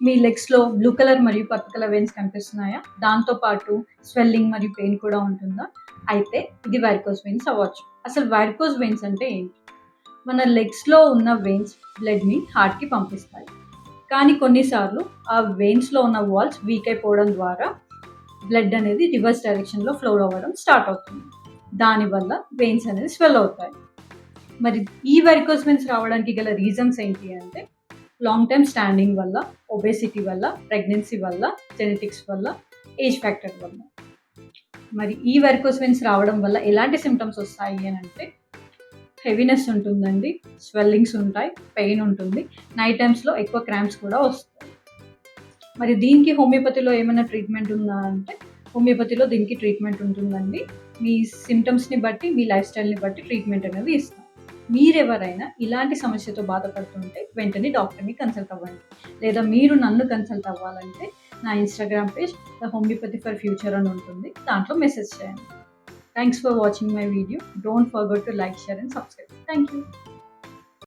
మీ లెగ్స్‌లో blue colour మరియు purple colour veins కనిపిస్తున్నాయా? దాంతో పాటు స్వెల్లింగ్ మరియు పెయిన్ కూడా ఉంటుందా? అయితే ఇది వారికోస్ వెయిన్స్ అవ్వచ్చు. అసలు వారికోస్ వెయిన్స్ అంటే ఏంటి? మన లెగ్స్‌లో ఉన్న వెయిన్స్ బ్లడ్‌ని హార్ట్‌కి పంపిస్తాయి. కానీ కొన్నిసార్లు ఆ వెయిన్స్‌లో ఉన్న వాల్స్ వీక్ అయిపోవడం ద్వారా బ్లడ్ అనేది రివర్స్ డైరెక్షన్‌లో ఫ్లో అవ్వడం స్టార్ట్ అవుతుంది. దానివల్ల వెయిన్స్ అనేది స్వెల్ అవుతాయి. మరి ఈ వారికోస్ వెయిన్స్ రావడానికి గల రీజన్స్ ఏంటి అంటే లాంగ్ టైమ్ స్టాండింగ్ వల్ల, ఒబేసిటీ వల్ల, ప్రెగ్నెన్సీ వల్ల, జెనెటిక్స్ వల్ల, ఏజ్ ఫ్యాక్టర్ వల్ల. మరి ఈ వారికోస్ వెయిన్స్ రావడం వల్ల ఎలాంటి సింప్టమ్స్ వస్తాయి అని అంటే హెవీనెస్ ఉంటుందండి, స్వెల్లింగ్స్ ఉంటాయి, పెయిన్ ఉంటుంది, నైట్ టైమ్స్‌లో ఎక్కువ క్రాంప్స్ కూడా వస్తాయి. మరి దీనికి హోమియోపతిలో ఏమైనా ట్రీట్మెంట్ ఉందా అంటే హోమియోపతిలో దీనికి ట్రీట్మెంట్ ఉంటుందండి. మీ సింప్టమ్స్‌ని బట్టి, మీ లైఫ్ స్టైల్‌ని బట్టి ట్రీట్మెంట్ అనేది ఇస్తాం. మీరెవరైనా ఇలాంటి సమస్యతో బాధపడుతుంటే వెంటనే డాక్టర్‌ని కన్సల్ట్ అవ్వండి. లేదా మీరు నన్ను కన్సల్ట్ అవ్వాలంటే నా Instagram page the homeopathy for future అని ఉంటుంది. దాంట్లో మెసేజ్ చేయండి. Thanks for watching my video. Don't forget to like, share and subscribe. Thank you.